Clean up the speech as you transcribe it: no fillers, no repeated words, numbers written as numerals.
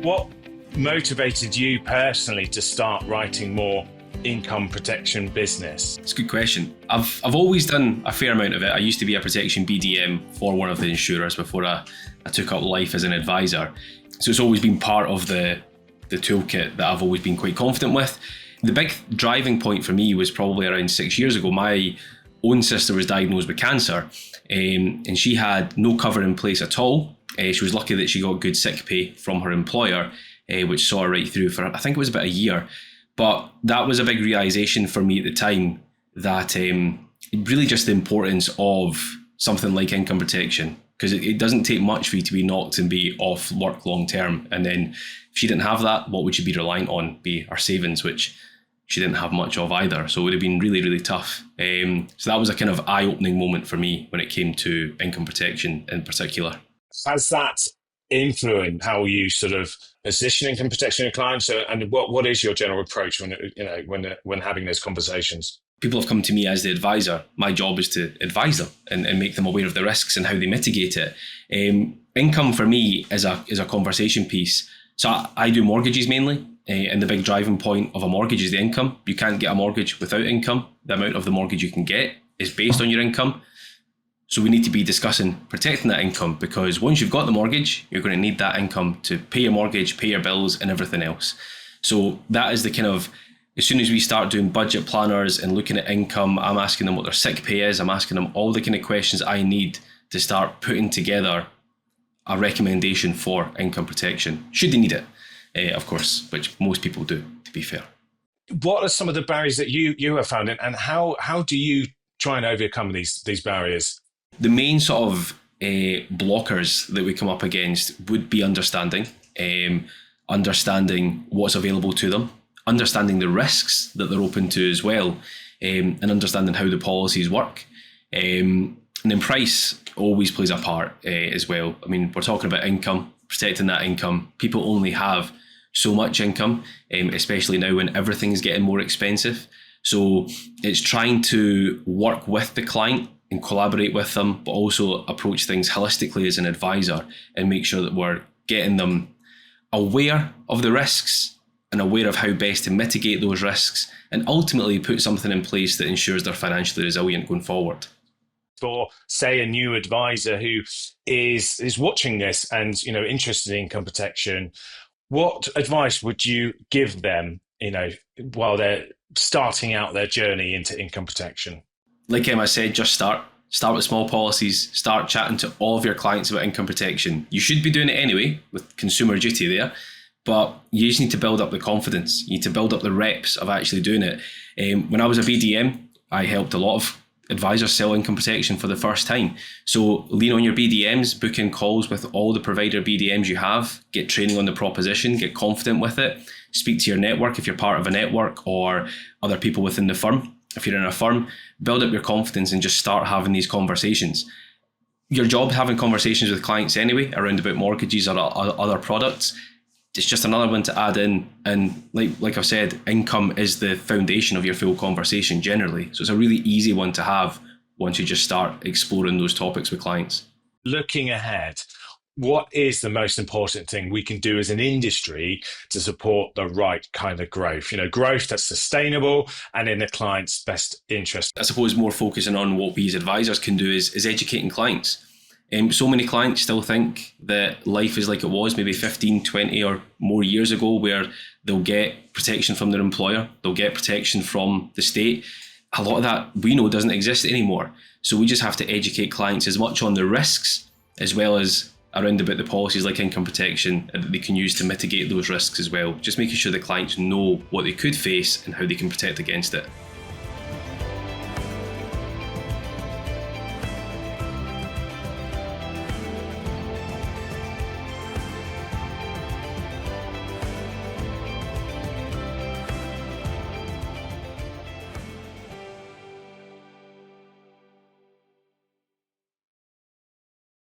What motivated you personally to start writing more income protection business? It's a good question. I've always done a fair amount of it. I used to be a protection BDM for one of the insurers before I took up life as an advisor. So it's always been part of the toolkit that I've always been quite confident with. The big driving point for me was probably around 6 years ago. My own sister was diagnosed with cancer, and she had no cover in place at all. She was lucky that she got good sick pay from her employer, which saw her right through for, I think it was about a year. But that was a big realization for me at the time, that really just the importance of something like income protection, because it doesn't take much for you to be knocked and be off work long term. And then if she didn't have that, what would she be reliant on? Be her savings, which she didn't have much of either. So it would have been really, really tough. So that was a kind of eye-opening moment for me when it came to income protection in particular. Has that influenced how you sort of position income protection to clients? And what is your general approach when having those conversations? People have come to me as the advisor. My job is to advise them and make them aware of the risks and how they mitigate it. Income for me is a conversation piece. So I do mortgages mainly, and the big driving point of a mortgage is the income. You can't get a mortgage without income. The amount of the mortgage you can get is based on your income. So we need to be discussing protecting that income, because once you've got the mortgage, you're going to need that income to pay your mortgage, pay your bills and everything else. So that is the kind of, as soon as we start doing budget planners and looking at income, I'm asking them what their sick pay is. I'm asking them all the kind of questions I need to start putting together a recommendation for income protection, should they need it, of course, which most people do, to be fair. What are some of the barriers that you have found, and how do you try and overcome these barriers? The main sort of blockers that we come up against would be understanding what's available to them, understanding the risks that they're open to as well, and understanding how the policies work. And then price always plays a part as well. I mean, we're talking about income, protecting that income. People only have so much income, especially now when everything's getting more expensive. So it's trying to work with the client and collaborate with them, but also approach things holistically as an advisor and make sure that we're getting them aware of the risks and aware of how best to mitigate those risks, and ultimately put something in place that ensures they're financially resilient going forward. For, say, a new advisor who is watching this and interested in income protection, what advice would you give them, while they're starting out their journey into income protection? Like Emma said, just start with small policies, start chatting to all of your clients about income protection. You should be doing it anyway with consumer duty there, but you just need to build up the confidence. You need to build up the reps of actually doing it. When I was a BDM, I helped a lot of advisors sell income protection for the first time. So lean on your BDMs, book in calls with all the provider BDMs you have, get training on the proposition, get confident with it, speak to your network if you're part of a network, or other people within the firm. If you're in a firm, build up your confidence and just start having these conversations. Your job having conversations with clients anyway around about mortgages or other products. It's just another one to add in. And like I've said, income is the foundation of your full conversation generally. So it's a really easy one to have once you just start exploring those topics with clients. Looking ahead, what is the most important thing we can do as an industry to support the right kind of growth? Growth that's sustainable and in the client's best interest. I suppose more focusing on what we as advisors can do is educating clients. So many clients still think that life is like it was maybe 15, 20 or more years ago, where they'll get protection from their employer, they'll get protection from the state. A lot of that we know doesn't exist anymore. So we just have to educate clients as much on the risks as well as around about the policies like income protection that they can use to mitigate those risks as well. Just making sure the clients know what they could face and how they can protect against it.